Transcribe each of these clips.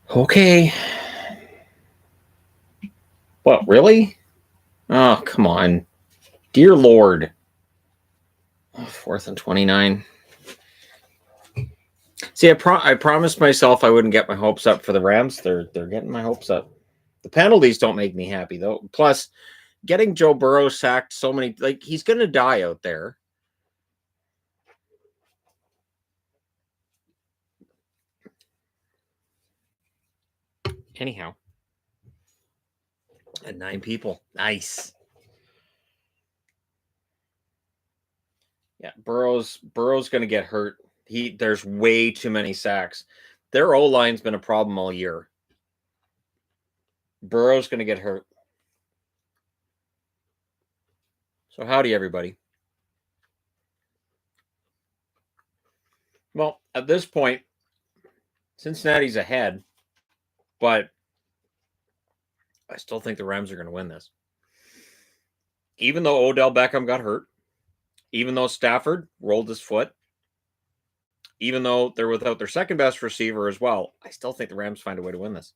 Okay. What, really? Oh, come on. Dear Lord. 4th and 29. See, I promised myself I wouldn't get my hopes up for the Rams. They're getting my hopes up. The penalties don't make me happy, though. Plus, getting Joe Burrow sacked so many, like, he's going to die out there. Anyhow. And 9 people. Nice. Yeah, Burrow's going to get hurt. There's way too many sacks. Their O-line's been a problem all year. Burrow's going to get hurt. So howdy, everybody. Well, at this point, Cincinnati's ahead, but I still think the Rams are going to win this. Even though Odell Beckham got hurt, even though Stafford rolled his foot, even though they're without their second best receiver as well, I still think the Rams find a way to win this.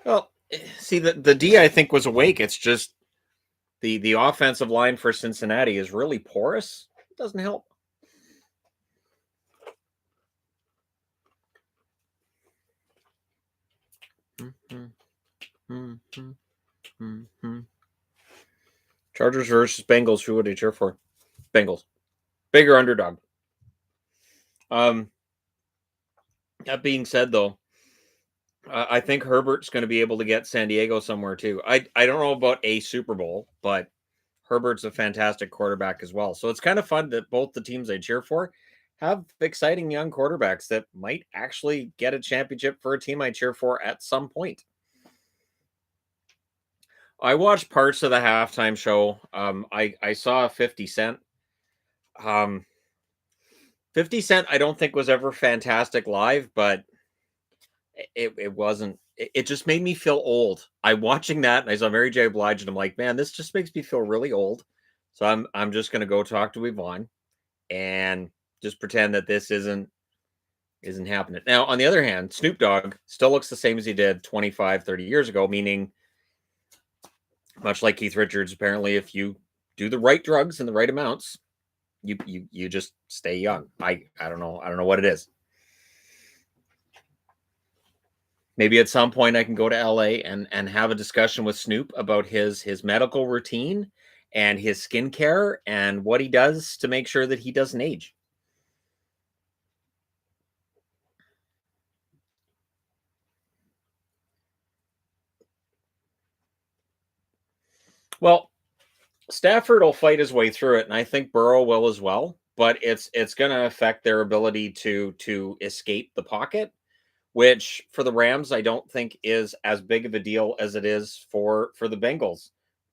Well, see, the D, I think, was awake. It's just the offensive line for Cincinnati is really porous. It doesn't help. Chargers versus Bengals. Who would you cheer for? Bengals. Bigger underdog. That being said, though, I think Herbert's going to be able to get San Diego somewhere too. I don't know about a Super Bowl, but Herbert's a fantastic quarterback as well. So it's kind of fun that both the teams I cheer for have exciting young quarterbacks that might actually get a championship for a team I cheer for at some point. I watched parts of the halftime show. I saw 50 Cent. 50 Cent I don't think was ever fantastic live, but it wasn't. It just made me feel old. I watching that and I saw Mary J. Blige and I'm like, man, this just makes me feel really old. So I'm just gonna go talk to Yvonne and just pretend that this isn't happening. Now, on the other hand, Snoop Dogg still looks the same as he did 25, 30 years ago, meaning much like Keith Richards, apparently, if you do the right drugs in the right amounts, you just stay young. I don't know. I don't know what it is. Maybe at some point I can go to LA and have a discussion with Snoop about his medical routine and his skincare and what he does to make sure that he doesn't age. Well, Stafford will fight his way through it, and I think Burrow will as well. But it's going to affect their ability to escape the pocket, which for the Rams I don't think is as big of a deal as it is for the Bengals.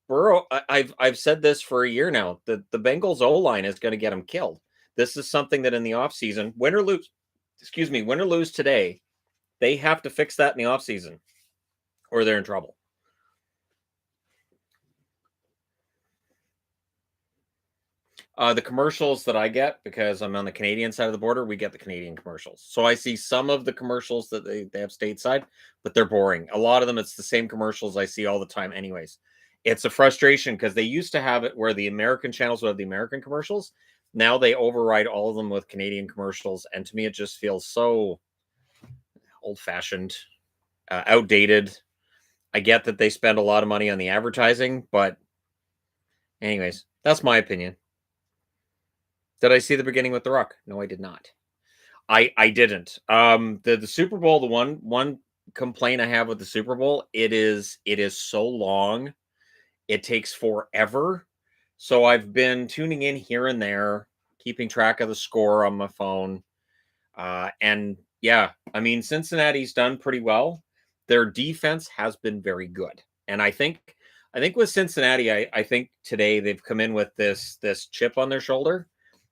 Burrow, I've said this for a year now. The Bengals O line is going to get him killed. This is something that in the offseason, win or lose today, they have to fix that in the offseason, or they're in trouble. The commercials that I get, because I'm on the Canadian side of the border, we get the Canadian commercials. So I see some of the commercials that they have stateside, but they're boring. A lot of them, it's the same commercials I see all the time anyways. It's a frustration because they used to have it where the American channels would have the American commercials. Now they override all of them with Canadian commercials. And to me, it just feels so old-fashioned, outdated. I get that they spend a lot of money on the advertising, but anyways, that's my opinion. Did I see the beginning with The Rock? No, I did not. I didn't. The Super Bowl, the one complaint I have with the Super Bowl, it is so long. It takes forever. So I've been tuning in here and there, keeping track of the score on my phone. And yeah, I mean, Cincinnati's done pretty well. Their defense has been very good. And I think with Cincinnati, I think today they've come in with this chip on their shoulder.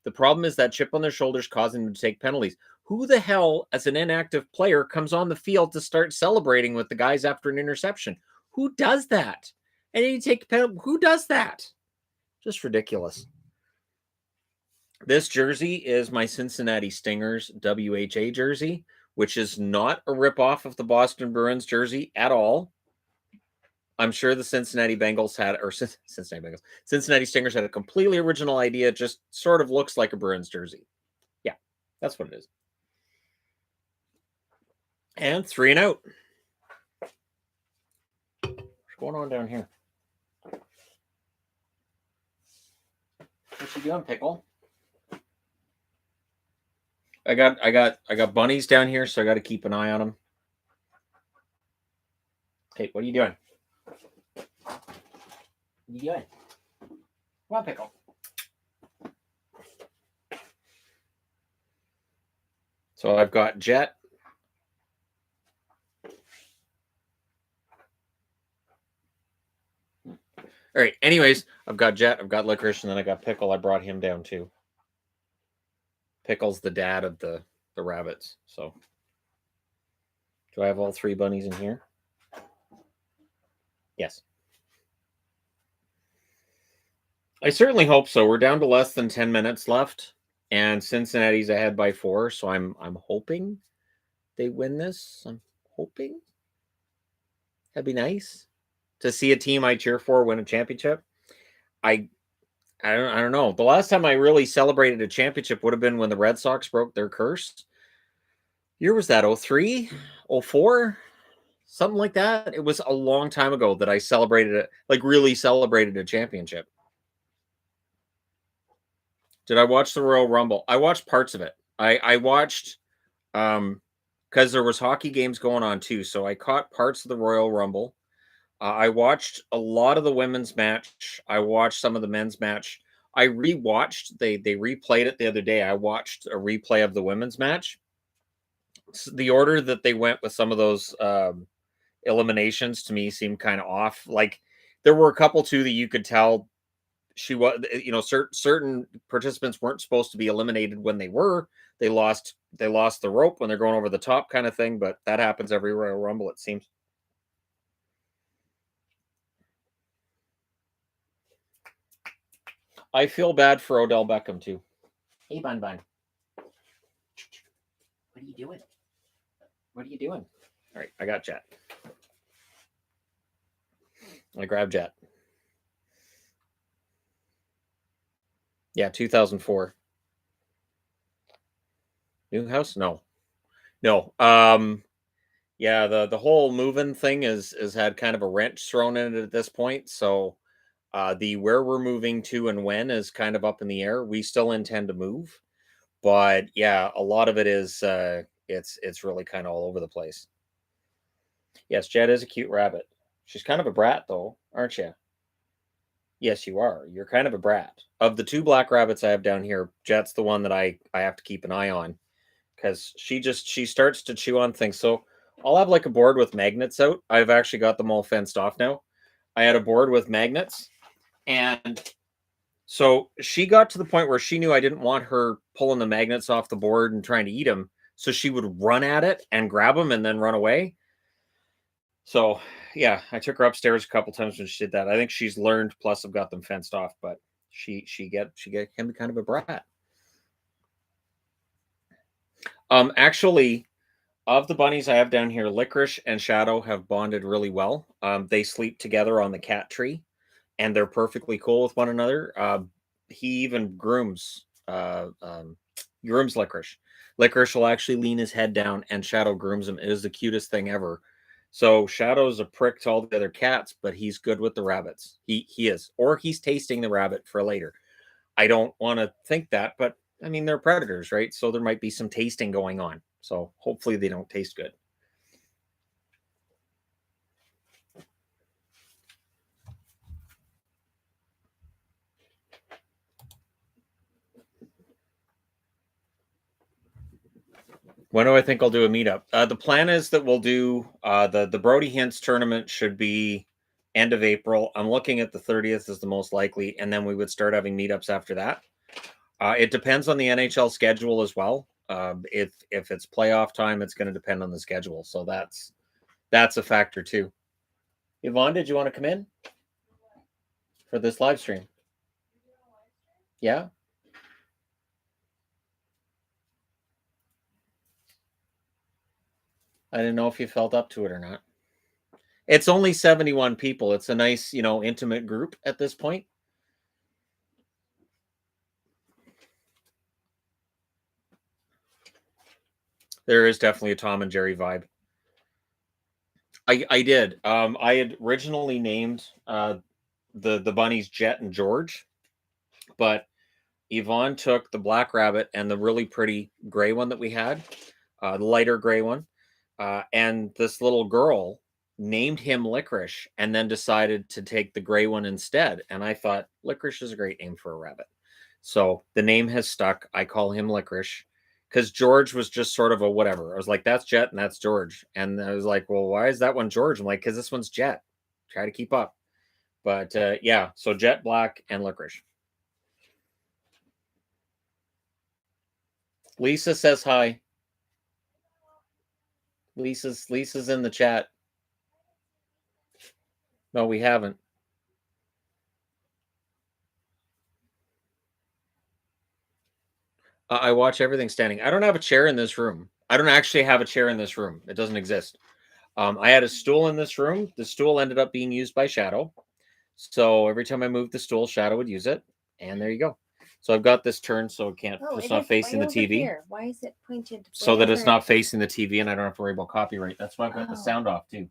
The problem is that chip on their shoulders causing them to take penalties. Who the hell, as an inactive player, comes on the field to start celebrating with the guys after an interception? Who does that? And then you take penalty. Who does that? Just ridiculous. This jersey is my Cincinnati Stingers WHA jersey, which is not a ripoff of the Boston Bruins jersey at all. I'm sure the Cincinnati Bengals had, or Cincinnati Stingers had a completely original idea. Just sort of looks like a Bruins jersey. Yeah, that's what it is. And 3 and out. What's going on down here? What you doing, Pickle? I got bunnies down here, so I got to keep an eye on them. Hey, what are you doing? What are you doing? Come on, Pickle. So I've got Jet. All right. Anyways, I've got Jet, I've got Licorice, and then I got Pickle. I brought him down too. Pickle's the dad of the rabbits. So, do I have all 3 bunnies in here? Yes. I certainly hope so. We're down to less than 10 minutes left, and Cincinnati's ahead by 4. So I'm hoping they win this. I'm hoping. That'd be nice to see a team I cheer for win a championship. I don't know. The last time I really celebrated a championship would have been when the Red Sox broke their curse. Year was that 03, 04, something like that. It was a long time ago that I celebrated it, like really celebrated a championship. Did I watch the Royal Rumble? I watched parts of it. I watched because there was hockey games going on too, so I caught parts of the Royal Rumble. I watched a lot of the women's match. I watched some of the men's match. I rewatched. They replayed it the other day. I watched a replay of the women's match. The order that they went with some of those eliminations to me seemed kind of off. Like there were a couple too that you could tell she was, certain participants weren't supposed to be eliminated when they were. They lost the rope when they're going over the top, kind of thing. But that happens every Royal Rumble, it seems. I feel bad for Odell Beckham too. Hey, Bun Bun. What are you doing? What are you doing? All right, I got Jet. I grabbed Jet. Yeah, 2004. New house? No. Yeah, the whole moving thing is had kind of a wrench thrown in it at this point. So the where we're moving to and when is kind of up in the air. We still intend to move, but yeah, a lot of it is it's really kind of all over the place. Yes, Jet is a cute rabbit. She's kind of a brat though, aren't you? Yes, you are. You're kind of a brat. Of the 2 black rabbits I have down here, Jet's the one that I have to keep an eye on because she starts to chew on things. So I'll have like a board with magnets out. I've actually got them all fenced off now. I had a board with magnets, and so she got to the point where she knew I didn't want her pulling the magnets off the board and trying to eat them. So she would run at it and grab them and then run away. So yeah, I took her upstairs a couple times when she did that. I think she's learned. Plus, I've got them fenced off, but she can be kind of a brat. Actually, of the bunnies I have down here, Licorice and Shadow have bonded really well. They sleep together on the cat tree, and they're perfectly cool with one another. He even grooms Licorice. Licorice will actually lean his head down, and Shadow grooms him. It is the cutest thing ever. So Shadow's a prick to all the other cats, but he's good with the rabbits. He is, or he's tasting the rabbit for later. I don't want to think that, but I mean they're predators, right? So there might be some tasting going on. So hopefully they don't taste good. When do I think I'll do a meetup? The plan is that we'll do the Brody Hints tournament should be end of April. I'm looking at the 30th as the most likely, and then we would start having meetups after that. It depends on the NHL schedule as well. If it's playoff time, it's going to depend on the schedule. So that's a factor too. Yvonne, did you want to come in for this live stream? Yeah. I didn't know if you felt up to it or not. It's only 71 people. It's a nice, intimate group at this point. There is definitely a Tom and Jerry vibe. I did. I had originally named the bunnies Jet and George, but Yvonne took the black rabbit and the really pretty gray one that we had, the lighter gray one, and this little girl named him Licorice and then decided to take the gray one instead. And I thought Licorice is a great name for a rabbit. So the name has stuck. I call him Licorice because George was just sort of a whatever. I was like, that's Jet and that's George. And I was like, well, why is that one George? I'm like, because this one's Jet. Try to keep up. But yeah, so Jet, Black, and Licorice. Lisa says hi. Lisa's in the chat. No, we haven't. I watch everything standing. I don't have a chair in this room. I don't actually have a chair in this room. It doesn't exist. I had a stool in this room. The stool ended up being used by Shadow. So every time I moved the stool, Shadow would use it. And there you go. So I've got this turned so it's not facing the TV. Here. Why is it pointed? So that it's not facing the TV and I don't have to worry about copyright. That's why I've got the sound off too.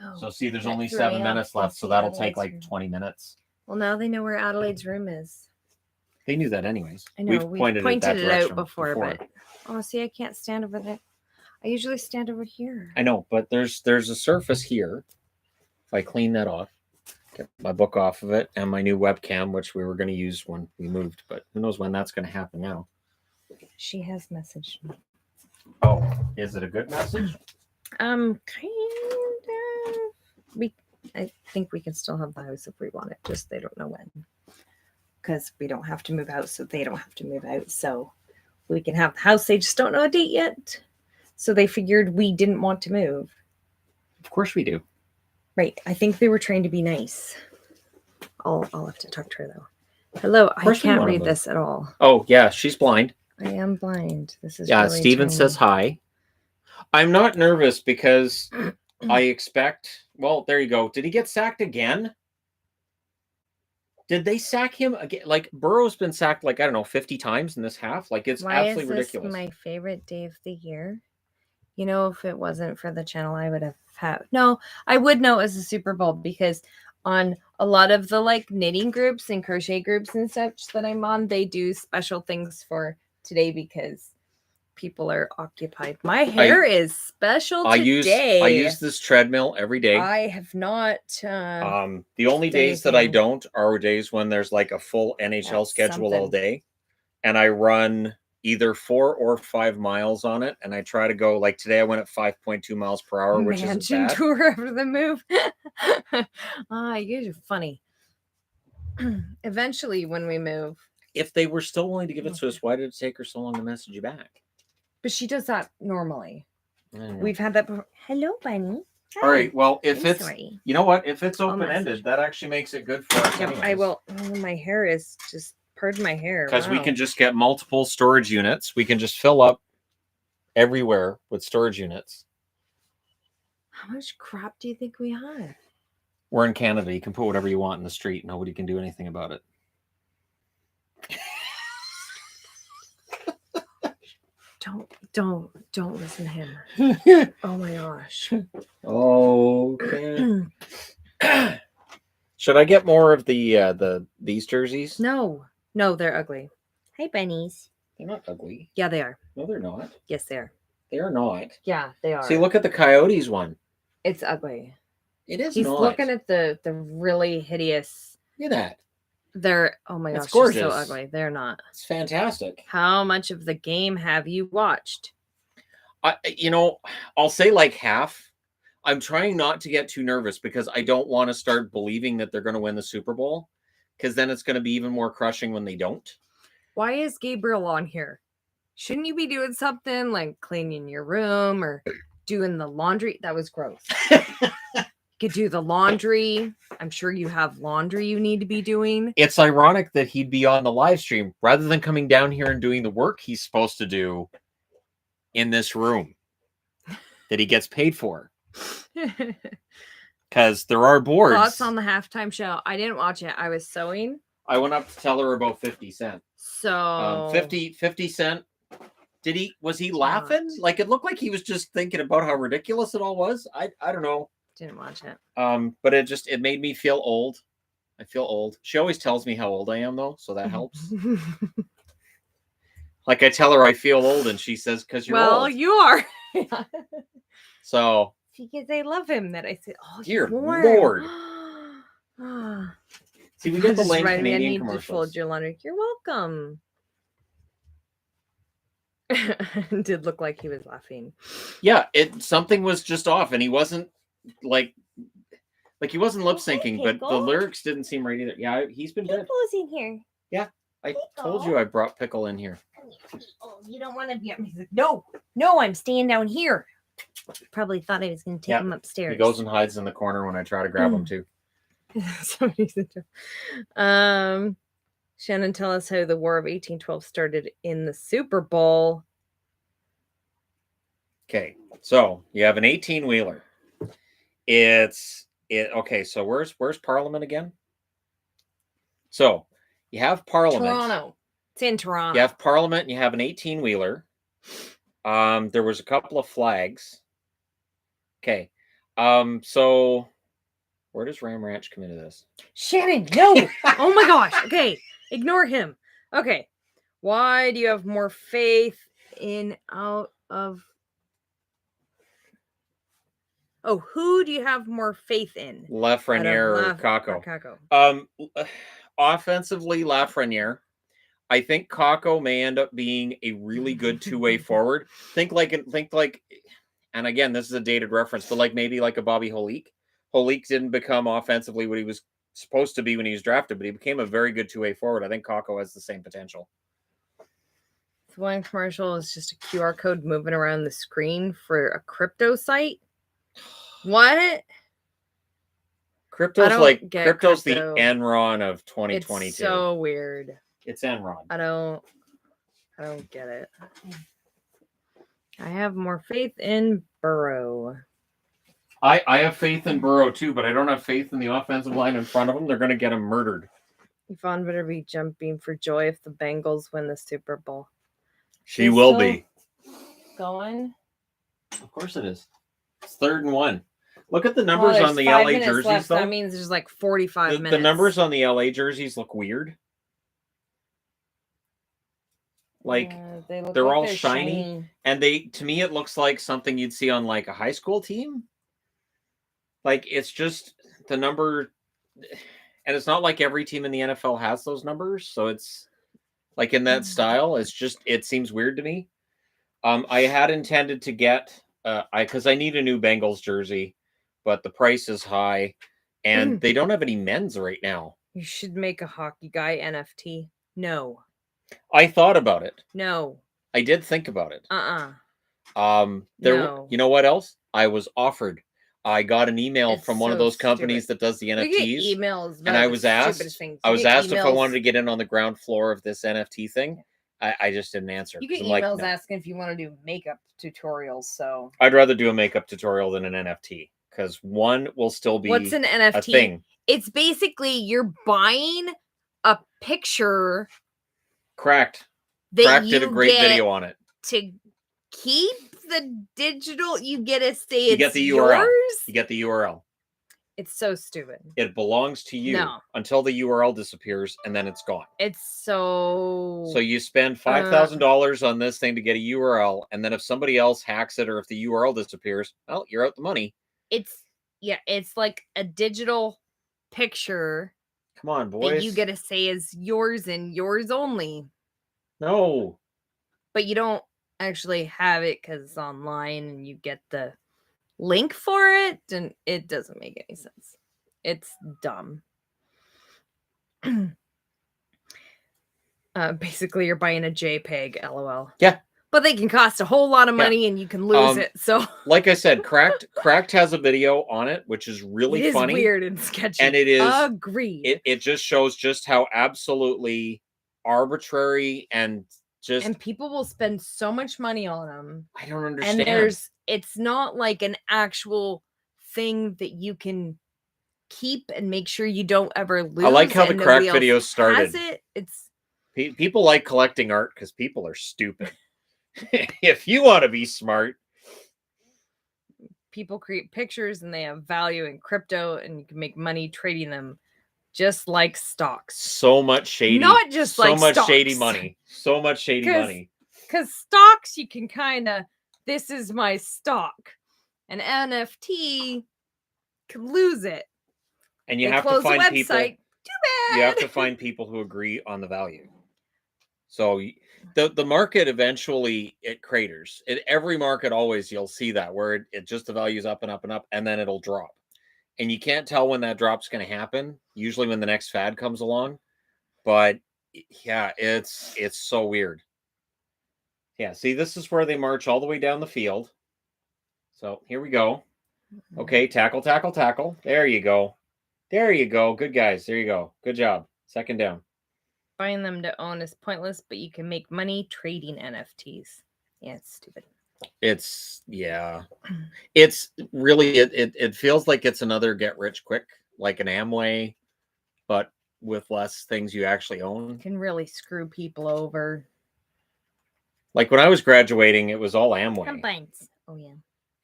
Oh, so see, there's only 7 minutes left, so that'll take like 20 minutes. Well, now they know where Adelaide's room is. They knew that anyways. I know, we've pointed it out before, but see, I can't stand over there. I usually stand over here. I know, but there's a surface here. If I clean that off, get my book off of it, and my new webcam, which we were going to use when we moved, but who knows when that's going to happen now. She has messaged me. Oh, is it a good message? Kind of. I think we can still have the house if we want it, just they don't know when. Because we don't have to move out, so they don't have to move out. So we can have the house. They just don't know a date yet. So they figured we didn't want to move. Of course we do. Right. I think they were trying to be nice. I'll have to talk to her, though. Hello. I can't read this at all. Oh, yeah. She's blind. I am blind. This is really Steven tiny. Says hi. I'm not nervous because I expect... Well, there you go. Did he get sacked again? Did they sack him again? Like, Burrow's been sacked, 50 times in this half. It's absolutely ridiculous. My favorite day of the year. If it wasn't for the channel, I would have had... No, I would know it was the Super Bowl because on a lot of the, knitting groups and crochet groups and such that I'm on, they do special things for today because people are occupied. My hair is special today. I use this treadmill every day. I have not. The only days that I don't are days when there's a full NHL schedule all day, and I run either 4 or 5 miles on it, and I try to go today. I went at 5.2 miles per hour, which is bad. Tour after the move. You guys are funny. Eventually, when we move, if they were still willing to give it to us, why did it take her so long to message you back? But she does that normally. We've had that before. Hello, bunny. Hi. All right. Well, if you know what? If it's open-ended, that actually makes it good for us. Yeah, I will. Oh, my hair is just, pardon my hair. Because we can just get multiple storage units. We can just fill up everywhere with storage units. How much crap do you think we have? We're in Canada. You can put whatever you want in the street. Nobody can do anything about it. Don't listen to him. Oh my gosh. Okay. Should I get more of these jerseys? No, they're ugly. Hi, bunnies. They're not ugly. Yeah, they are. No, they're not. Yes, they are. They are not. Yeah, they are. See, look at the Coyotes one. It's ugly. It is. He's looking at the really hideous. Look at that. They're, oh my gosh, gorgeous. They're so ugly. They're not. It's fantastic. How much of the game have you watched? I'll say half. I'm trying not to get too nervous because I don't want to start believing that they're going to win the Super Bowl, because then it's going to be even more crushing when they don't. Why is Gabriel on here? Shouldn't you be doing something like cleaning your room or doing the laundry? That was gross. You could do the laundry. I'm sure you have laundry you need to be doing. It's ironic that he'd be on the live stream rather than coming down here and doing the work he's supposed to do in this room. that he gets paid for. Because there are boards. Thoughts on the halftime show? I didn't watch it. I was sewing. I went up to tell her about 50 Cent. So 50 Cent. Was he laughing? Like, it looked like he was just thinking about how ridiculous it all was. I don't know. Didn't watch it. But it made me feel old. I feel old. She always tells me how old I am though, so that helps. Like I tell her I feel old and she says, because you're old. Well, you are. So because I love him that I said, oh, dear warm. Lord. See, we get the lame Canadian Canadian to commercials. fold your laundry. You're welcome. Did look like he was laughing. Yeah, something was just off, and he wasn't like he wasn't lip syncing, but the lyrics didn't seem right either. Yeah, he's been dead. Pickle's in here. Yeah, I told you I brought Pickle in here. Oh, you don't want to be up. He's like, no, I'm staying down here. Probably thought I was going to take him upstairs. He goes and hides in the corner when I try to grab him too. Shannon, tell us how the War of 1812 started in the Super Bowl. Okay, so you have an 18-wheeler. Okay, so where's Parliament again? So you have Parliament. Toronto. It's in Toronto. You have Parliament and you have an 18-wheeler. There was a couple of flags. Okay. So where does Ram Ranch come into this? Shannon, no. Oh my gosh. Okay. Ignore him. Okay. Why do you have more faith in out of who do you have more faith in? Lafreniere or Kako? Offensively, Lafreniere. I think Kako may end up being a really good two-way forward. Think like, and again, this is a dated reference, but like maybe like a Bobby Holik. Holik didn't become offensively what he was supposed to be when he was drafted, but he became a very good two-way forward. I think Kako has the same potential. The one commercial is just a QR code moving around the screen for a crypto site. What? Crypto's the Enron of 2022. It's so weird. It's Enron. I don't get it. I have more faith in Burrow. I have faith in Burrow too, but I don't have faith in the offensive line in front of him. They're going to get him murdered. Yvonne better be jumping for joy if the Bengals win the Super Bowl. She will be. Going? Of course it is. It's 3rd and 1. Look at the numbers on the LA jerseys, left. though. That means there's like 45 minutes. The numbers on the LA jerseys look weird. Like, they're all shiny. And to me, it looks like something you'd see on like a high school team. Like, it's just the number. And it's not like every team in the NFL has those numbers. So it's like in that style. It's just, it seems weird to me. I had intended to get, because I need a new Bengals jersey, but the price is high and they don't have any men's right now. You should make a hockey guy NFT. No. I thought about it. No. I did think about it. No. You know what else? I was offered. I got an email from one of those companies that does the NFTs. Emails, and I was asked if I wanted to get in on the ground floor of this NFT thing. I just didn't answer. You get emails asking if you want to do makeup tutorials. So I'd rather do a makeup tutorial than an NFT because one will still be what's an NFT? A thing. It's basically you're buying a picture. Cracked did a great video on it. To keep the digital, you get to say you get the URL. Yours? You get the URL. It's so stupid. It belongs to you until the URL disappears, and then it's gone. It's so... So you spend $5,000 on this thing to get a URL, and then if somebody else hacks it or if the URL disappears, well, you're out the money. It's like a digital picture. Come on, boys. That you get to say is yours and yours only. No. But you don't actually have it because it's online and you get the link for it, and it doesn't make any sense. It's dumb. Basically, you're buying a JPEG, LOL. Yeah. But they can cost a whole lot of money and you can lose it. So, like I said, Cracked has a video on it, which is really funny. It is weird and sketchy. And it is agreed. It just shows just how absolutely arbitrary and Just and people will spend so much money on them. I don't And understand. it's not like an actual thing that you can keep and make sure you don't ever lose. I like how the and crack nobody else video has started. it. It's People like collecting art because people are stupid. If you want to be smart, people create pictures and they have value in crypto, and you can make money trading them, just like stocks. so much shady, Not just so like much stocks. shady money, so much shady money. Because stocks, you can kind of, this is my stock. An NFT can lose it. And you They have to close the find people. website. Too bad. You have to find people who agree on the value. So the market eventually it craters. In every market, always you'll see that where it just the value's up and up and up, and then it'll drop. And you can't tell when that drop's going to happen. Usually when the next fad comes along. But yeah, it's so weird. Yeah, see, this is where they march all the way down the field. So here we go. Okay, tackle, tackle, tackle. There you go. There you go. Good guys. There you go. Good job. Second down. Buying them to own is pointless, but you can make money trading NFTs. Yeah, it's stupid. It's it's really it feels like it's another get rich quick, like an Amway, but with less things you actually own. Can really screw people over. Like when I was graduating, it was all Amway. Combines. Oh yeah.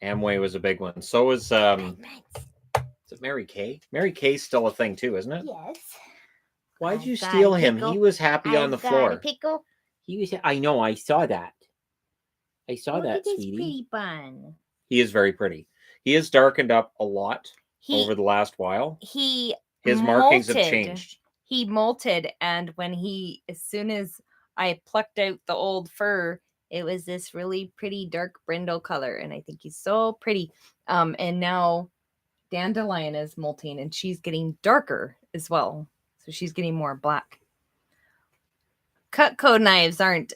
Amway was a big one. So was is it Mary Kay? Mary Kay's still a thing too, isn't it? Yes. Why'd you steal him? He was happy on the floor. Pickle. He was. I know. I saw that. I saw Look that, at this sweetie. pretty bun. He is very pretty. He has darkened up a lot over the last while. His markings have changed. He molted, and as soon as I plucked out the old fur, it was this really pretty dark brindle color, and I think he's so pretty. And now Dandelion is molting, and she's getting darker as well, so she's getting more black. Cutco knives aren't.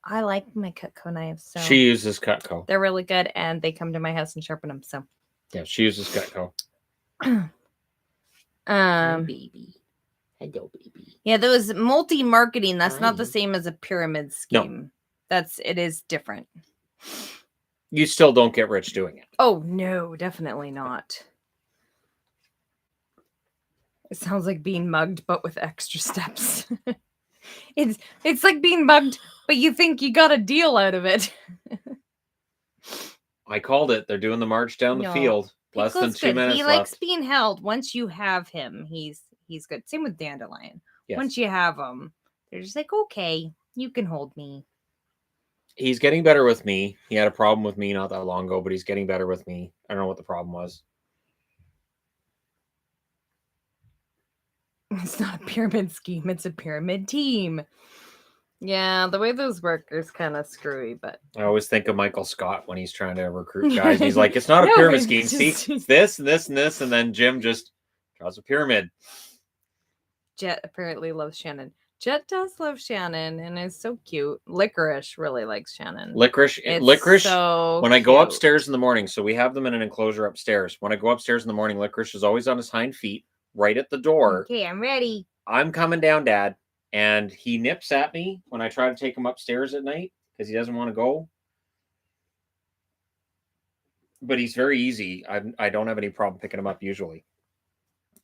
I like my Cutco knives. So she uses Cutco. They're really good, and they come to my house and sharpen them. So yeah, she uses Cutco. Baby. Hello, baby. Yeah, those multi-marketing, that's not the same as a pyramid scheme. No. It is different. You still don't get rich doing it. Oh, no, definitely not. It sounds like being mugged, but with extra steps. It's like being mugged, but you think you got a deal out of it. I called it. They're doing the march down the field. Less than 2 minutes He left. likes being held. Once you have him, he's good. Same with Dandelion. Yes. Once you have him, they're just like, okay, you can hold me. He's getting better with me. He had a problem with me not that long ago, but he's getting better with me. I don't know what the problem was. It's not a pyramid scheme. It's a pyramid team. Yeah, the way those work is kind of screwy, but I always think of Michael Scott when he's trying to recruit guys. He's like, it's not a pyramid scheme. See, it's this and this and this, and then Jim just draws a pyramid. Jet apparently loves Shannon. Jet does love Shannon and is so cute. Licorice really likes Shannon. Licorice. So when I go upstairs in the morning, so we have them in an enclosure upstairs. When I go upstairs in the morning, Licorice is always on his hind feet, right at the door. Okay, I'm ready. I'm coming down, Dad. And he nips at me when I try to take him upstairs at night because he doesn't want to go. But he's very easy. I don't have any problem picking him up usually.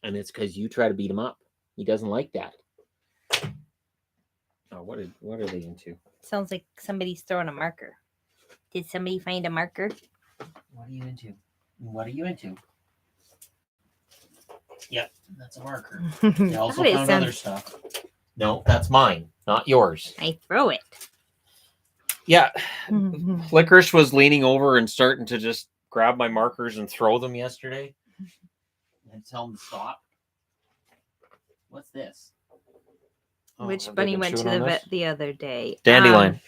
And it's because you try to beat him up. He doesn't like that. Oh, what are they into? Sounds like somebody's throwing a marker. Did somebody find a marker? What are you into? What are you into? Yep, that's a marker. They also found other stuff. No, that's mine, not yours. I throw it. Yeah. Licorice was leaning over and starting to just grab my markers and throw them yesterday. And tell him to stop. What's this? Which bunny went to the vet the other day? Dandelion.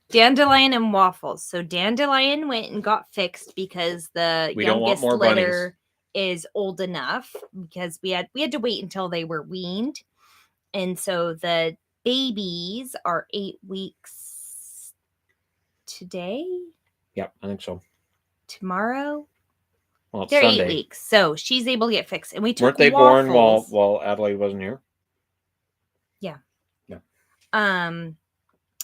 Dandelion and Waffles. So Dandelion went and got fixed because the youngest litter is old enough, because we had to wait until they were weaned. And so the babies are 8 weeks today. Yep, I think so. Tomorrow. Well, they're Sunday. 8 weeks, so she's able to get fixed. And we took Weren't they Waffles. born while Adelaide wasn't here? Yeah. Yeah.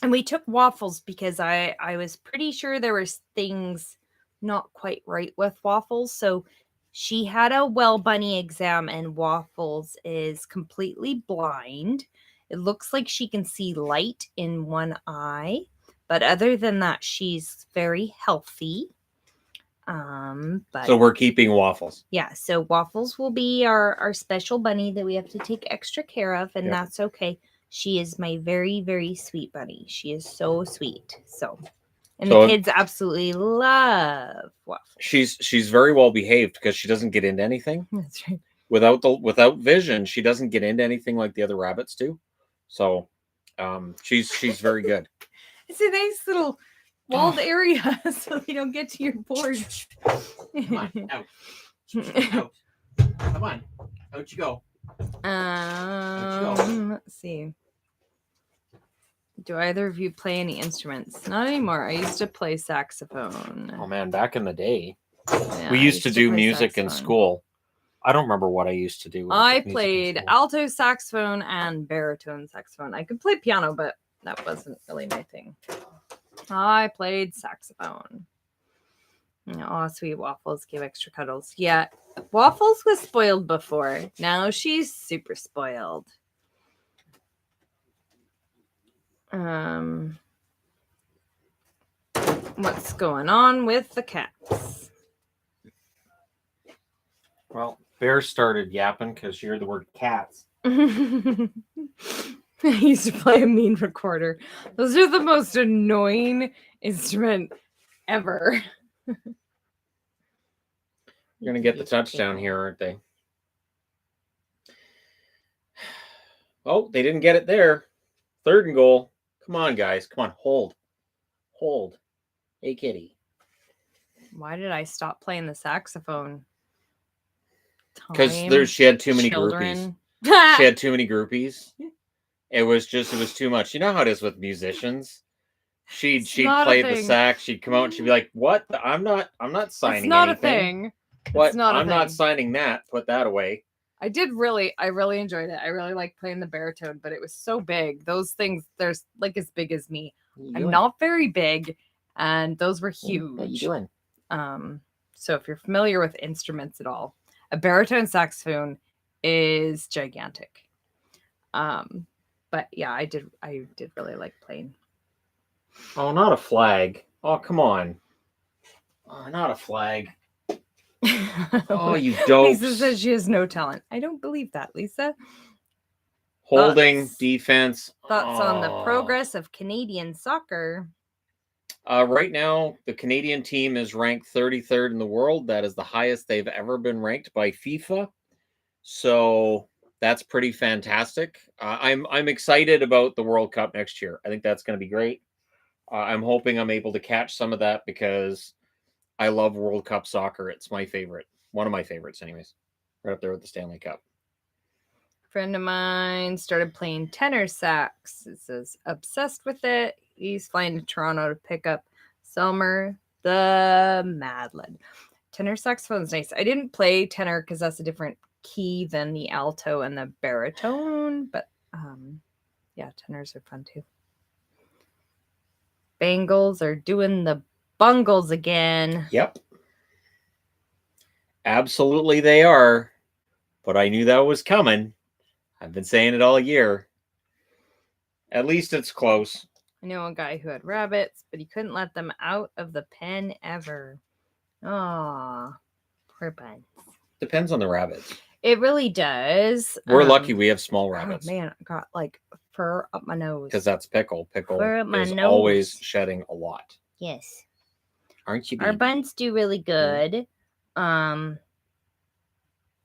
And we took waffles because I was pretty sure there was things not quite right with waffles. So she had a well bunny exam, and waffles is completely blind. It looks like she can see light in one eye, but other than that, she's very healthy. But So we're keeping waffles. yeah, so waffles will be our special bunny that we have to take extra care of, and Yep. that's okay. She is my very, very sweet bunny. She is so sweet. So, and So the kids absolutely love waffles. She's very well behaved because she doesn't get into anything. That's right. Without vision, she doesn't get into anything like the other rabbits do. So she's very good. It's a nice little walled area so they don't get to your board. Come on, out. Out. Come on. Out you go. Let's see. Do either of you play any instruments? Not anymore. I used to play saxophone. Oh man, back in the day, Yeah, we I used to do play music in saxophone. school. I don't remember what I used to do. with I music in played school. alto saxophone and baritone saxophone. I could play piano, but that wasn't really my thing. I played saxophone. Oh, sweet Waffles give extra cuddles. Yeah, Waffles was spoiled before. Now she's super spoiled. What's going on with the cats? Well, Bear started yapping because you heard the word cats. I used to play a mean recorder. Those are the most annoying instrument ever. You're gonna get the touchdown here, aren't they? Oh, they didn't get it there. 3rd and goal. Come on, guys. Come on, hold. Hold. Hey, kitty. Why did I stop playing the saxophone? Because she had too many groupies. She had too many groupies. It was too much. You know how it is with musicians. She'd play the sax. She'd come out and she'd be like, "What? I'm not signing It's not anything. a thing. What? It's not a I'm not thing. signing that. Put that away." I really enjoyed it. I really liked playing the baritone, but it was so big. Those things, there's like as big as me. I'm not very big, and those were huge. What are you doing? So if you're familiar with instruments at all, a baritone saxophone is gigantic. But yeah, I did really like playing. Oh, not a flag. Oh, come on. Oh, not a flag. Oh, you dope. Lisa says she has no talent. I don't believe that, Lisa. Holding, defense. Thoughts on the progress of Canadian soccer? Right now, the Canadian team is ranked 33rd in the world. That is the highest they've ever been ranked by FIFA. So that's pretty fantastic. I'm excited about the World Cup next year. I think that's going to be great. I'm hoping I'm able to catch some of that because I love World Cup soccer. It's my favorite. One of my favorites, anyways. Right up there with the Stanley Cup. Friend of mine started playing tenor sax. It says obsessed with it. He's flying to Toronto to pick up Selmer the Madlin. Tenor saxophone's nice. I didn't play tenor because that's a different key than the alto and the baritone, but yeah, tenors are fun too. Bengals are doing the bungles again. Yep. Absolutely they are. But I knew that was coming. I've been saying it all year. At least it's close. I know a guy who had rabbits, but he couldn't let them out of the pen ever. Aw, poor buns. Depends on the rabbits. It really does. We're lucky we have small rabbits. Oh man, I got like fur up my nose. Because that's Pickle. Pickle Fur up my is nose. always shedding a lot. Yes. Aren't you? Our baby? buns do really good.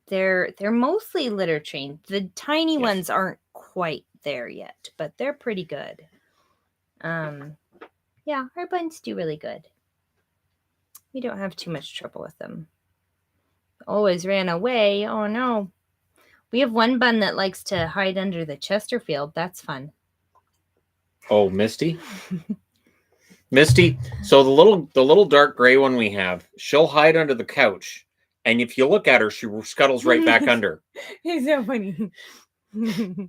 They're mostly litter trained. The tiny Yes. ones aren't quite there yet, but they're pretty good. Yeah, our buns do really good. We don't have too much trouble with them. Always ran away. Oh no. We have one bun that likes to hide under the Chesterfield. That's fun. Oh, Misty. Misty. So the little dark gray one we have, she'll hide under the couch, and if you look at her, she scuttles right back under. It's so funny.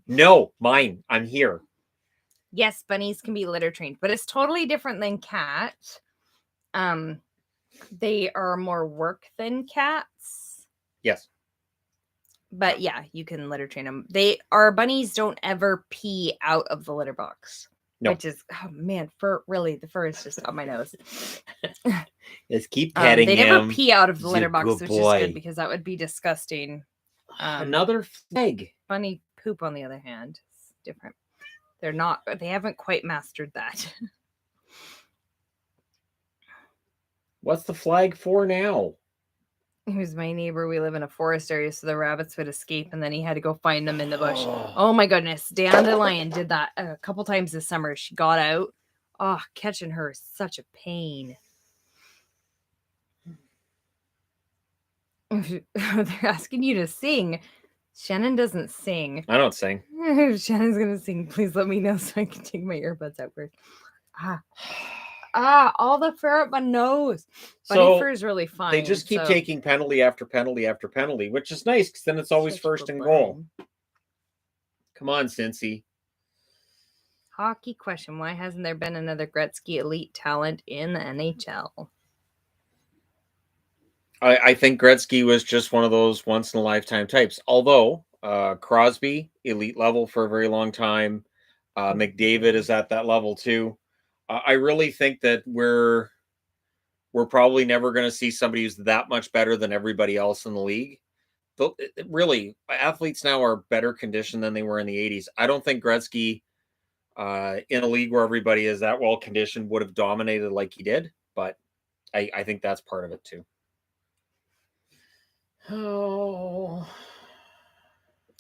No, mine. I'm here. yes, bunnies can be litter trained, but it's totally different than cat. They are more work than cats. Yes. But yeah, you can litter train them. Bunnies don't ever pee out of the litter box. No. Which is, oh man, the fur is just on my nose. Just keep petting they him. never pee out of the He's a litter box, good which boy. is good because that would be disgusting. Another flag. Bunny poop, on the other hand, is different. They haven't quite mastered that. What's the flag for now? He was my neighbor. We live in a forest area, so the rabbits would escape, and then he had to go find them in the bush. Oh my goodness. Dandelion did that a couple times this summer. She got out. Oh, catching her is such a pain. They're asking you to sing. Shannon doesn't sing. I don't sing. Shannon's going to sing. Please let me know so I can take my earbuds out first. All the fur up my nose. Bunny fur is really fun. They just keep taking penalty after penalty after penalty, which is nice because then it's always Such first a and good goal. one. Come on, Cincy. Hockey question. Why hasn't there been another Gretzky elite talent in the NHL? I think Gretzky was just one of those once-in-a-lifetime types. Although Crosby, elite level for a very long time. McDavid is at that level too. I really think that we're probably never going to see somebody who's that much better than everybody else in the league. But really, athletes now are better conditioned than they were in the 80s. I don't think Gretzky, in a league where everybody is that well conditioned, would have dominated like he did. But I think that's part of it too. Oh.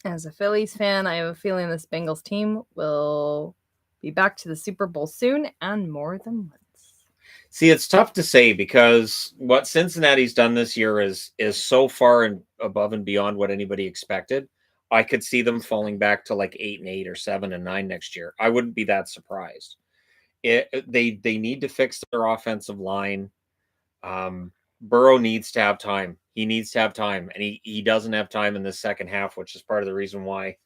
As a Phillies fan, I have a feeling this Bengals team will be back to the Super Bowl soon and more than once. See, it's tough to say because what Cincinnati's done this year is so far and above and beyond what anybody expected. I could see them falling back to like 8-8 or 7-9 next year. I wouldn't be that surprised. They need to fix their offensive line. Burrow needs to have time. He needs to have time, and he doesn't have time in the second half, which is part of the reason why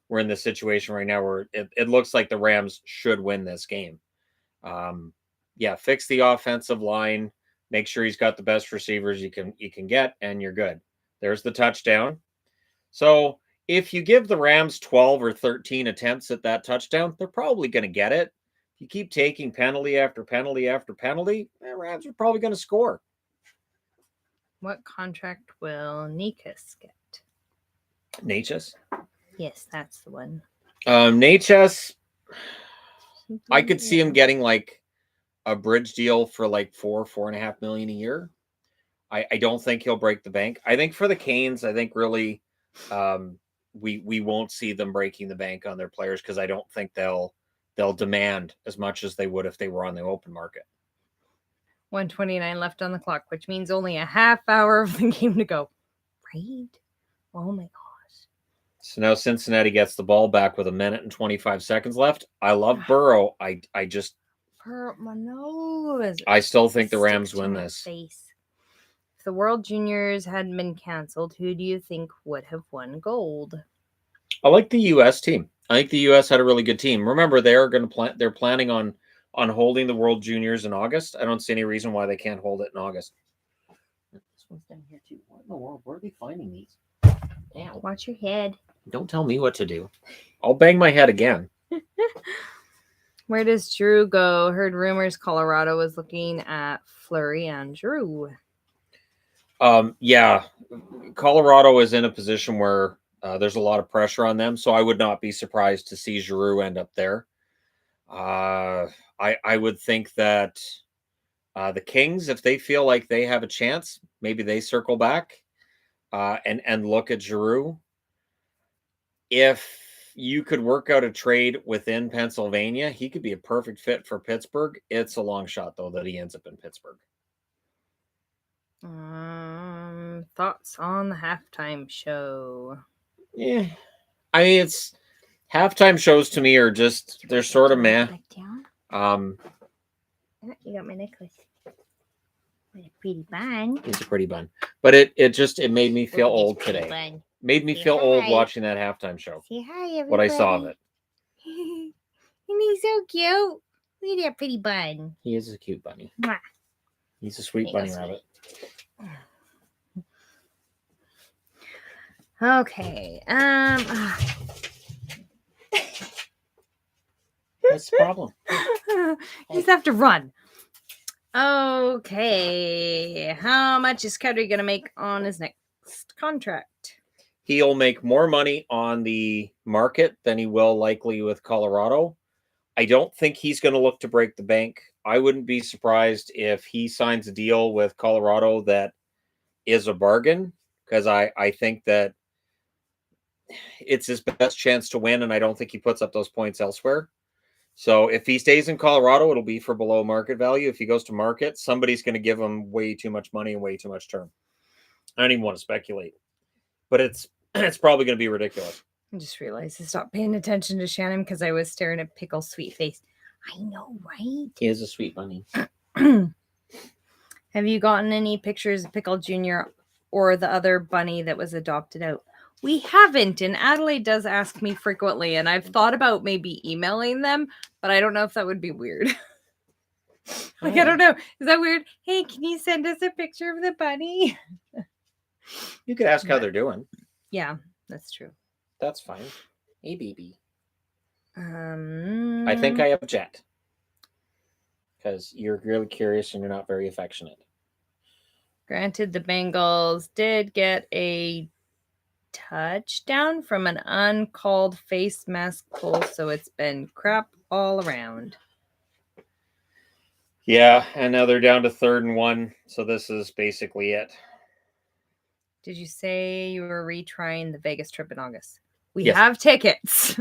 we're in this situation right now where it looks like the Rams should win this game. Fix the offensive line. Make sure he's got the best receivers you can get, and you're good. There's the touchdown. So if you give the Rams 12 or 13 attempts at that touchdown, they're probably going to get it. If you keep taking penalty after penalty after penalty, the Rams are probably going to score. What contract will Nikas get? Natchez? Yes, that's the one. Natchez, I could see him getting like a bridge deal for like $4.5 million a year. I don't think he'll break the bank. I think for the Canes, I think really we won't see them breaking the bank on their players because I don't think they'll demand as much as they would if they were on the open market. 1:29 left on the clock, which means only a half hour of the game to go. Right? Oh my gosh. So now Cincinnati gets the ball back with 1 minute and 25 seconds left. I love Burrow. I just hurt my nose. I still think the Rams win this. Face. If the World Juniors hadn't been canceled, who do you think would have won gold? I like the U.S. team. I think the U.S. had a really good team. Remember, they're planning on holding the World Juniors in August. I don't see any reason why they can't hold it in August. This one's down here too. What in the world? Where are they finding these? Ow. Watch your head. Don't tell me what to do. I'll bang my head again. Where does Drew go? Heard rumors Colorado was looking at Fleury and Drew. Colorado is in a position where there's a lot of pressure on them, so I would not be surprised to see Giroux end up there. I would think that the Kings, if they feel like they have a chance, maybe they circle back and look at Giroux. If you could work out a trade within Pennsylvania, he could be a perfect fit for Pittsburgh. It's a long shot, though, that he ends up in Pittsburgh. Thoughts on the halftime show? Yeah. I mean, it's halftime shows to me are just, they're sort of meh. You got my necklace. What a pretty bun. It's a pretty bun. But it made me feel old today. Bun. Made me feel old watching that halftime show. Say hi, everybody. What I saw of it. And he's so cute. Look at that pretty bun. He is a cute bunny. Mwah. He's a sweet There you bunny go, rabbit. Okay. What's the problem? You just have to run. Okay. How much is Cuddy going to make on his next contract? He'll make more money on the market than he will likely with Colorado. I don't think he's going to look to break the bank. I wouldn't be surprised if he signs a deal with Colorado that is a bargain, because I think that it's his best chance to win, and I don't think he puts up those points elsewhere. So if he stays in Colorado, it'll be for below market value. If he goes to market, somebody's going to give him way too much money and way too much term. I don't even want to speculate, but it's probably going to be ridiculous. I just realized I stopped paying attention to Shannon because I was staring at Pickle's sweet face. I know, right? He is a sweet bunny. Have you gotten any pictures of Pickle Jr. or the other bunny that was adopted out? We haven't, and Adelaide does ask me frequently, and I've thought about maybe emailing them, but I don't know if that would be weird. I don't know. Is that weird? Hey, can you send us a picture of the bunny? You could ask how they're doing. Yeah, that's true. That's fine. Hey, baby. I I think I object. Because you're really curious and you're not very affectionate. Granted, the Bengals did get a touchdown from an uncalled face mask pull, so it's been crap all around. Yeah, and now they're down to 3rd and 1, so this is basically it. Did you say you were retrying the Vegas trip in August? We Yes. have tickets.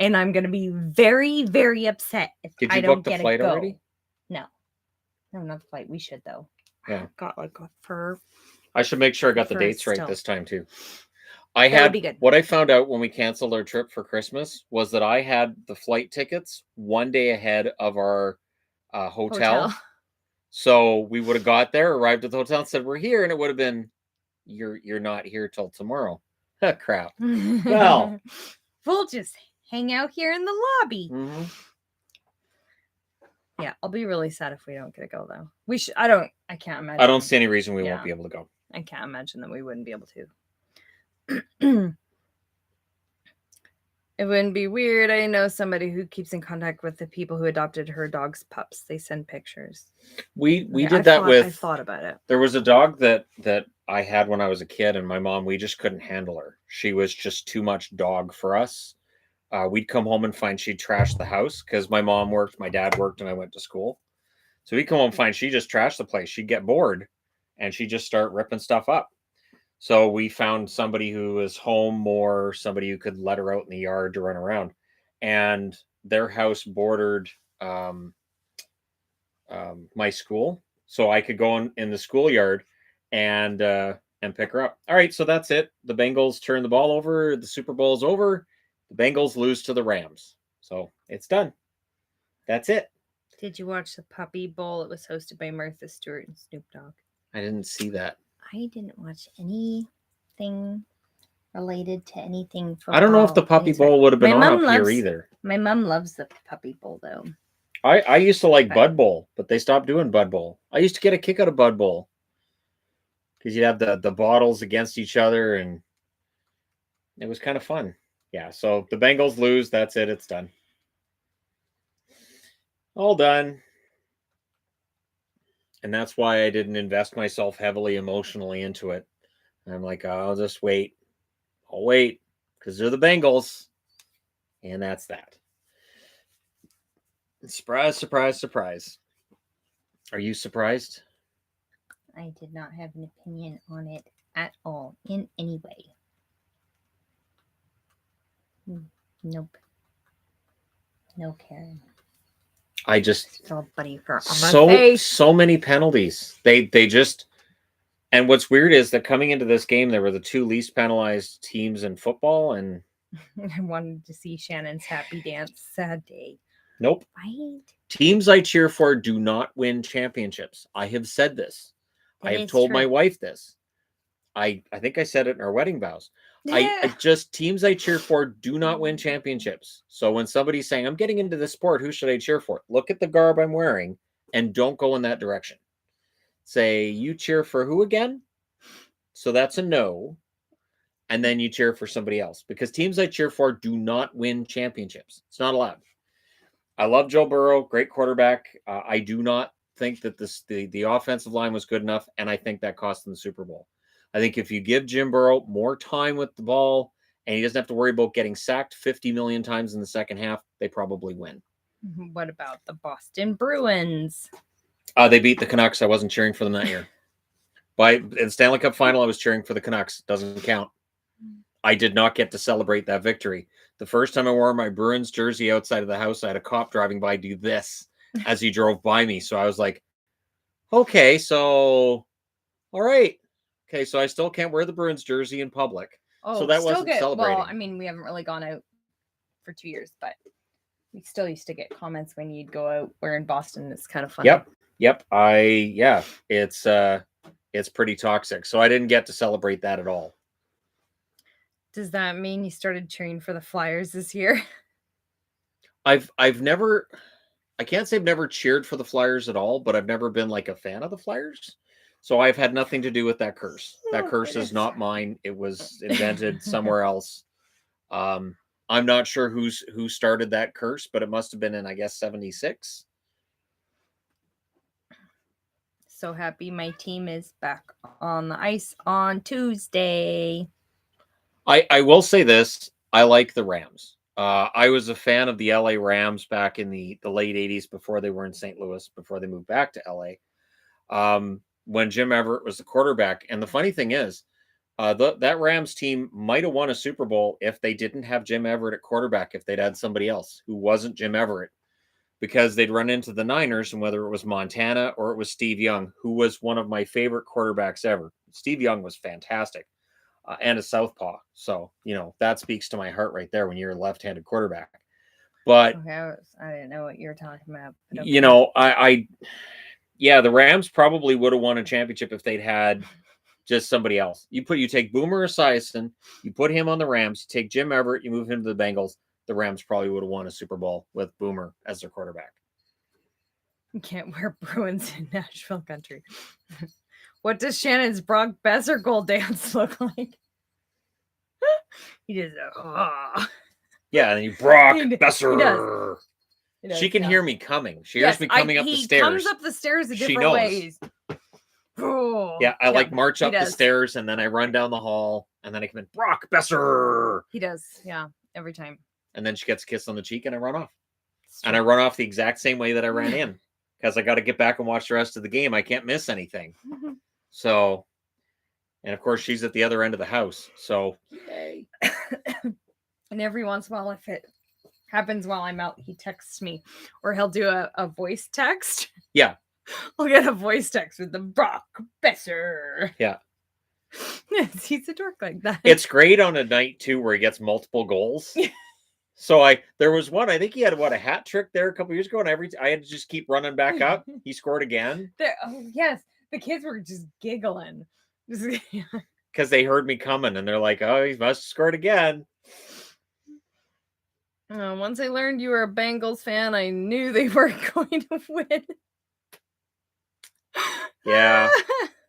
And I'm going to be very, very upset if Did I you don't book the get flight a go. already? No, not the flight. We should, though. Yeah. I've got like a fur. I should make sure I got the For dates right still. this time too. I That would had be good. what I found out when we canceled our trip for Christmas was that I had the flight tickets one day ahead of our hotel. So we would have got there, arrived at the hotel, and said we're here, and it would have been you're not here till tomorrow. Crap. Well. We'll just hang out here in the lobby. Mm-hmm. Yeah, I'll be really sad if we don't get to go though. We should. I can't imagine. I don't see any reason we Yeah. won't be able to go. I can't imagine that we wouldn't be able to. It wouldn't be weird. I know somebody who keeps in contact with the people who adopted her dog's pups. They send pictures. We Okay, did that with. I thought about it. There was a dog that I had when I was a kid, and my mom, we just couldn't handle her. She was just too much dog for us. We'd come home and find she'd trashed the house because my mom worked, my dad worked, and I went to school. So we'd come home and find she just trashed the place. She'd get bored, and she'd just start ripping stuff up. So we found somebody who was home more, somebody who could let her out in the yard to run around. And their house bordered my school. So I could go in the schoolyard and pick her up. All right, so that's it. The Bengals turn the ball over. The Super Bowl's over. The Bengals lose to the Rams. So it's done. That's it. Did you watch the Puppy Bowl? It was hosted by Martha Stewart and Snoop Dogg. I didn't see that. I didn't watch anything related to anything football. I don't know if the Puppy Bowl would have been on up here either. My mom loves the Puppy Bowl, though. I used to like Bud Bowl, but they stopped doing Bud Bowl. I used to get a kick out of Bud Bowl because you'd have the bottles against each other, and it was kind of fun. Yeah, so the Bengals lose. That's it. It's done. All done. And that's why I didn't invest myself heavily emotionally into it. I'm like, I'll just wait. I'll wait because they're the Bengals. And that's that. Surprise, surprise, surprise. Are you surprised? I did not have an opinion on it at all in any way. Nope. No Karen. I just It's all buddy for on my face. so many penalties. They just, and what's weird is that coming into this game, there were the 2 least penalized teams in football, and I wanted to see Shannon's happy dance. Sad day. nope. Right? Teams I cheer for do not win championships. I have said this. I That have is told my true. wife this. I think I said it in our wedding vows. I just teams I cheer for do not win championships. So when somebody's saying I'm getting into this sport, who should I cheer for? Look at the garb I'm wearing and don't go in that direction. Say you cheer for who again? So that's a no. And then you cheer for somebody else because teams I cheer for do not win championships. It's not allowed. I love Joe Burrow, great quarterback. I do not think that the offensive line was good enough, and I think that cost them the Super Bowl. I think if you give Jim Burrow more time with the ball and he doesn't have to worry about getting sacked 50 million times in the second half, they probably win. What about the Boston Bruins? They beat the Canucks. I wasn't cheering for them that year. In the Stanley Cup final, I was cheering for the Canucks. Doesn't count. I did not get to celebrate that victory. The first time I wore my Bruins jersey outside of the house, I had a cop driving by do this as he drove by me. So I was like, okay, so all right. Okay, so I still can't wear the Bruins jersey in public. Oh, so that still wasn't get, celebrating. Well, I mean, we haven't really gone out for 2 years, but we still used to get comments when you'd go out. We're in Boston. It's kind of funny. Yep. It's pretty toxic. So I didn't get to celebrate that at all. Does that mean you started cheering for the Flyers this year? I've never, I can't say I've never cheered for the Flyers at all, but I've never been like a fan of the Flyers. So I've had nothing to do with that curse. That curse is not mine. It was invented somewhere else. I'm not sure who started that curse, but it must have been in, I guess, 76. So happy my team is back on the ice on Tuesday. I will say this. I like the Rams. I was a fan of the LA Rams back in the late 80s before they were in St. Louis, before they moved back to LA. When Jim Everett was the quarterback. And the funny thing is, that Rams team might have won a Super Bowl if they didn't have Jim Everett at quarterback, if they'd had somebody else who wasn't Jim Everett, because they'd run into the Niners, and whether it was Montana or it was Steve Young, who was one of my favorite quarterbacks ever. Steve Young was fantastic. And a southpaw. So, that speaks to my heart right there when you're a left-handed quarterback. But okay, I didn't know what you were talking about. Okay. The Rams probably would have won a championship if they'd had just somebody else. You take Boomer Esiason, you put him on the Rams, you take Jim Everett, you move him to the Bengals, the Rams probably would have won a Super Bowl with Boomer as their quarterback. You can't wear Bruins in Nashville country. What does Shannon's Brock Besser goal dance look like? He does. Yeah, and you Brock Besser. He does, she can hear me coming. She hears me coming up the stairs. He comes up the stairs a different ways. Yeah, I march up the stairs and then I run down the hall and then I come in. Brock Besser. He does. Yeah, every time. And then she gets a kiss on the cheek and I run off. And I run off the exact same way that I ran in because I got to get back and watch the rest of the game. I can't miss anything. So, and of course, she's at the other end of the house. So, yay. And every once in a while, if it happens while I'm out, he texts me or he'll do a voice text. Yeah. I'll get a voice text with the Brock Besser. Yeah. He's a dork like that. It's great on a night, too, where he gets multiple goals. So there was one, I think he had a hat trick there a couple years ago, and I had to just keep running back up. He scored again. Yes. The kids were just giggling. Because they heard me coming, and they're like, oh, he must have scored again. Once I learned you were a Bengals fan, I knew they weren't going to win. Yeah.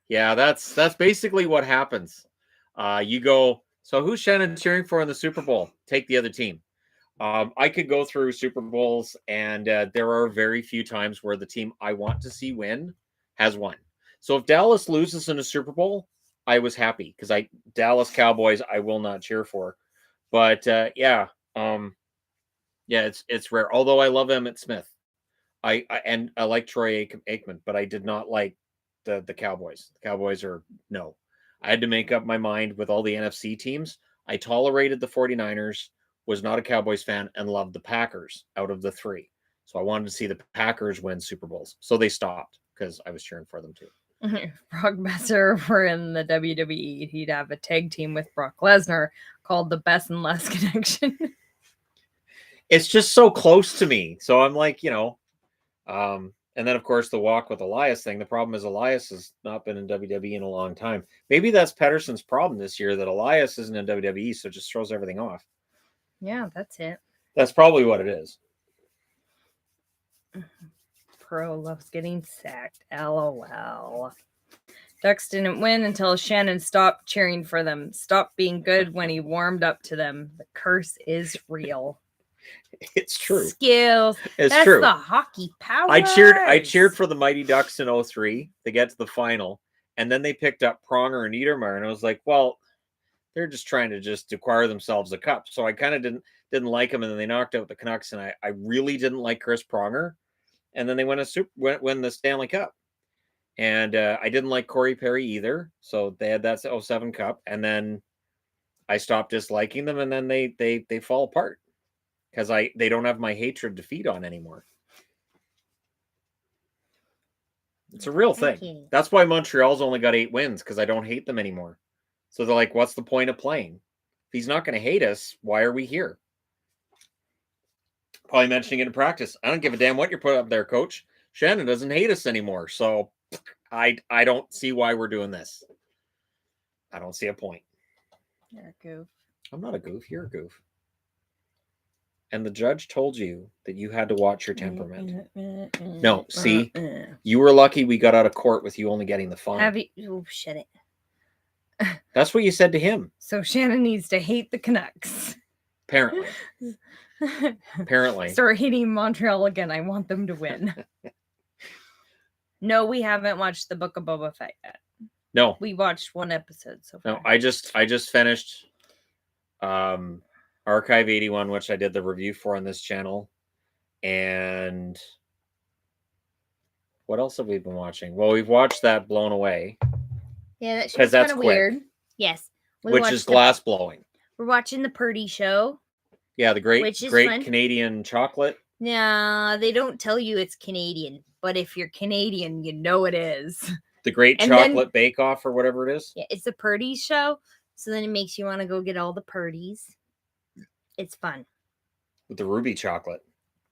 Yeah, that's basically what happens. You go, so who's Shannon cheering for in the Super Bowl? Take the other team. I could go through Super Bowls, and there are very few times where the team I want to see win has won. So if Dallas loses in a Super Bowl, I was happy because Dallas Cowboys I will not cheer for. But it's rare. Although I love Emmitt Smith, I like Troy Aikman, but I did not like the Cowboys. The Cowboys are no. I had to make up my mind with all the NFC teams. I tolerated the 49ers, was not a Cowboys fan, and loved the Packers out of the three. So I wanted to see the Packers win Super Bowls. So they stopped because I was cheering for them too. Brock Besser were in the WWE. He'd have a tag team with Brock Lesnar called the Best and Less Connection. It's just so close to me. So I'm like, and And then, of course, the walk with Elias thing. The problem is Elias has not been in WWE in a long time. Maybe that's Pedersen's problem this year, that Elias isn't in WWE, so it just throws everything off. Yeah, that's it. That's probably what it is. Pro loves getting sacked. LOL. Ducks didn't win until Shannon stopped cheering for them. Stopped being good when he warmed up to them. The curse is real. It's true. Skills. It's That's true. the hockey power. I cheered for the Mighty Ducks in 03 to get to the final, and then they picked up Pronger and Niedermeyer, and I was like, well, they're just trying to just acquire themselves a cup. So I kind of didn't like them, and then they knocked out the Canucks, and I really didn't like Chris Pronger, and then they win the Stanley Cup. And I didn't like Corey Perry either. So they had that 07 Cup, and then I stopped disliking them, and then they fall apart because they don't have my hatred to feed on anymore. It's a real thing. That's why Montreal's only got 8 wins, because I don't hate them anymore. So they're like, what's the point of playing? If he's not going to hate us, why are we here? Probably mentioning it in practice. I don't give a damn what you're putting up there, coach. Shannon doesn't hate us anymore. So I don't see why we're doing this. I don't see a point. You're a goof. I'm not a goof. You're a goof. And the judge told you that you had to watch your temperament. No, see, you were lucky we got out of court with you only getting the fine. Have you? Oh, shut it. That's what you said to him. So Shannon needs to hate the Canucks. Apparently. Apparently. Start hating Montreal again. I want them to win. No, we haven't watched the Book of Boba Fett yet. No. We watched one episode so far. No, I just finished Archive 81, which I did the review for on this channel. And what else have we been watching? Well, we've watched that Blown Away. Yeah, that because show's kind of weird. Yes. Which is glass blowing. We're watching the Purdy show. Yeah, the great fun. Canadian chocolate. Nah, they don't tell you it's Canadian, but if you're Canadian, you know it is. The Great Chocolate Bake Off or whatever it is. Yeah, it's the Purdy show, so then it makes you want to go get all the Purdies. It's fun. With the ruby chocolate.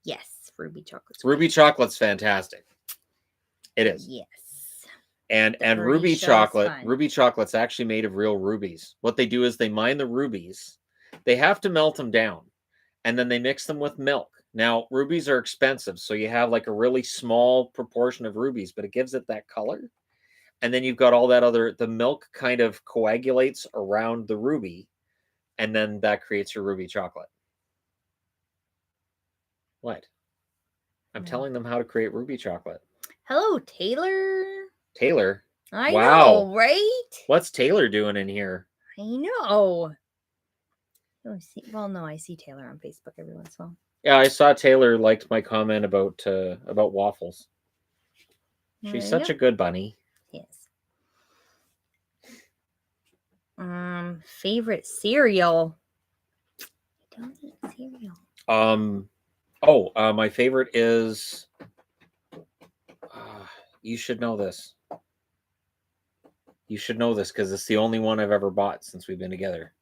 Yes, ruby chocolate. Ruby chocolate's fantastic. It is. Yes. And ruby chocolate's actually made of real rubies. What they do is they mine the rubies. They have to melt them down, and then they mix them with milk. Now, rubies are expensive, so you have like a really small proportion of rubies, but it gives it that color. And then you've got all that the milk kind of coagulates around the ruby, and then that creates your ruby chocolate. What? I'm telling them how to create ruby chocolate. Hello, Taylor. Taylor? I know, right? What's Taylor doing in here? I know. Well, no, I see Taylor on Facebook every once in a while. Yeah, I saw Taylor liked my comment about waffles. She's such a good bunny. Yes. Favorite cereal. I don't eat cereal. My favorite is. You should know this. You should know this because it's the only one I've ever bought since we've been together.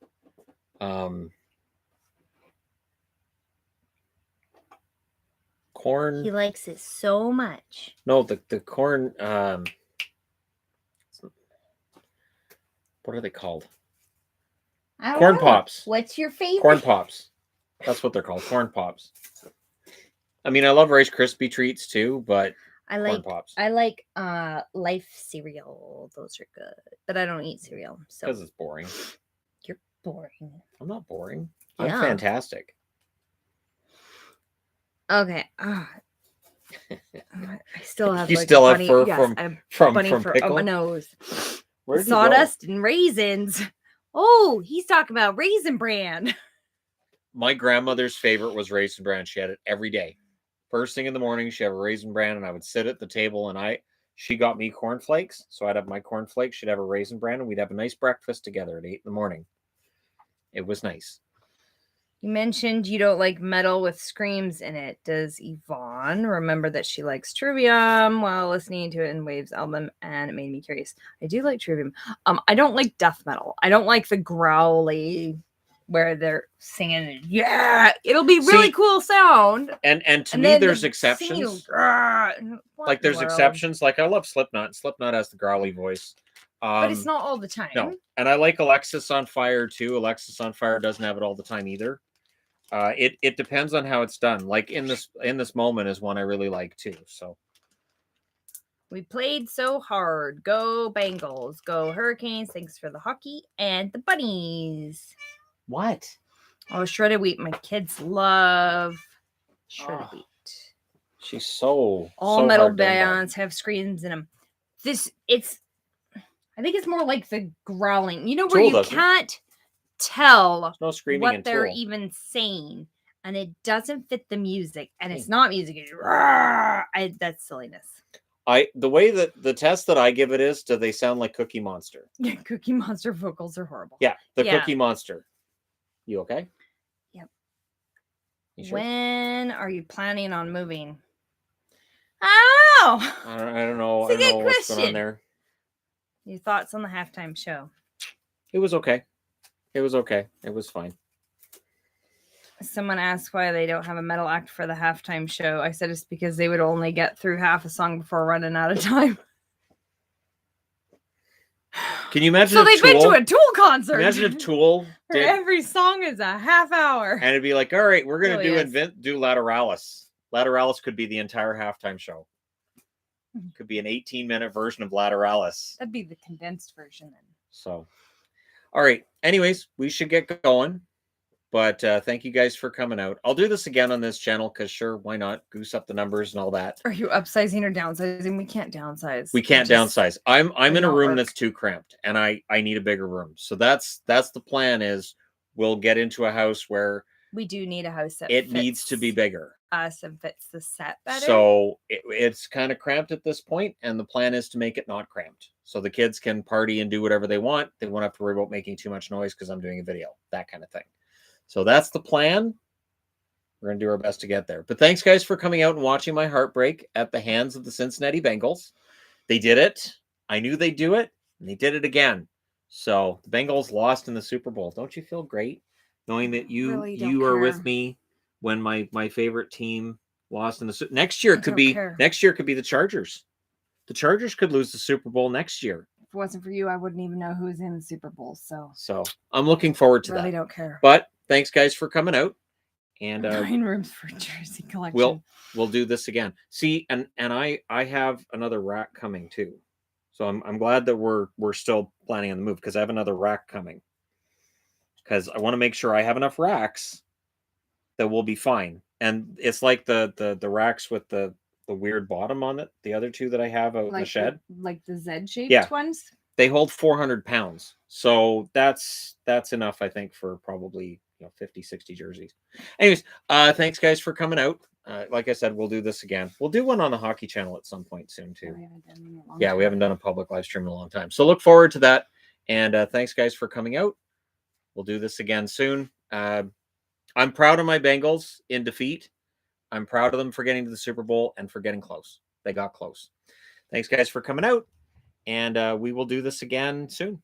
Corn. He likes it so much. No, the corn. What are they called? Corn Pops. What's your favorite? Corn Pops. That's what they're called. Corn Pops. I mean, I love Rice Krispie treats too, but Corn Pops. I like Life cereal. Those are good, but I don't eat cereal. So because it's boring. You're boring. I'm not boring. Yeah. I'm fantastic. Okay. I still have. You still have fur from on my nose. Where did Sawdust and raisins. Oh, he's talking about Raisin Bran. My grandmother's favorite was Raisin Bran. She had it every day. First thing in the morning, she had a Raisin Bran, and I would sit at the table, and she got me cornflakes, so I'd have my cornflakes. She'd have a Raisin Bran, and we'd have a nice breakfast together at 8 in the morning. It was nice. You mentioned you don't like metal with screams in it. Does Yvonne remember that she likes Trivium while listening to it in Waves album? And it made me curious. I do like Trivium. I don't like death metal. I don't like the growly where they're singing. Yeah, it'll be really See, cool sound. And to And me, then there's the exceptions. singing, what Like in the there's world? exceptions. Like I love Slipknot. Slipknot has the growly voice. But it's not all the time. No, and I like Alexis on Fire too. Alexis on Fire doesn't have it all the time either. It depends on how it's done. Like in this moment is one I really like too. So We played so hard. Go Bengals. Go Hurricanes. Thanks for the hockey and the bunnies. what? Oh, shredded wheat. My kids love shredded Oh, wheat. she's so All so metal hard done by. bands have screens in them. I think it's more like the growling. You know where Tool you doesn't. can't tell There's no screaming what in they're Tool. even saying, and it doesn't fit the music, and it's Hmm. not music. It's that's silliness. The way that the test that I give it is, do they sound like Cookie Monster? Yeah, Cookie Monster vocals are horrible. Yeah, the Yeah. Cookie Monster. You okay? Yep. You sure? When are you planning on moving? I don't know. I don't know. It's a I don't know good what's going on question. there. Your thoughts on the halftime show? It was okay. It was okay. It was fine. Someone asked why they don't have a metal act for the halftime show. I said it's because they would only get through half a song before running out of time. Can you imagine? So if they've been to Tool- a Tool concert. Imagine if Tool Where did, every song is a half hour. and it'd be like, all right, we're gonna Really is. do Lateralis. Lateralis could be the entire halftime show. Could be an 18-minute version of Lateralis. That'd be the condensed version then. So, all right. Anyways, we should get going. But thank you guys for coming out. I'll do this again on this channel because sure, why not? Goose up the numbers and all that. Are you upsizing or downsizing? We can't downsize. We can't downsize. I'm in a not room work. that's too cramped, and I need a bigger room. So that's the plan. Is we'll get into a house where We do need a house that it needs to be fits bigger. us and fits the set better. So it's kind of cramped at this point, and the plan is to make it not cramped, so the kids can party and do whatever they want. They won't have to worry about making too much noise because I'm doing a video, that kind of thing. So that's the plan. We're going to do our best to get there. But thanks, guys, for coming out and watching my heartbreak at the hands of the Cincinnati Bengals. They did it. I knew they'd do it, and they did it again. So the Bengals lost in the Super Bowl. Don't you feel great knowing that you are with me when my favorite team lost in the Super Bowl? Next year could be the Chargers. The Chargers could lose the Super Bowl next year. If it wasn't for you, I wouldn't even know who was in the Super Bowl. So I'm looking forward to really that. don't care. But thanks, guys, for coming out. And 9 rooms for jersey collection. We'll do this again. See, and I have another rack coming too. So I'm glad that we're still planning on the move because I have another rack coming. Because I want to make sure I have enough racks that will be fine. And it's like the racks with the weird bottom on it. The other two that I have out in the shed. Like the Z-shaped ones? They hold 400 pounds. So that's enough, I think, for probably 50, 60 jerseys. Anyways, thanks, guys, for coming out. Like I said, we'll do this again. We'll do one on the hockey channel at some point soon, too. We haven't done a public live stream in a long time. So look forward to that. And thanks, guys, for coming out. We'll do this again soon. I'm proud of my Bengals in defeat. I'm proud of them for getting to the Super Bowl and for getting close. They got close. Thanks, guys, for coming out. And we will do this again soon.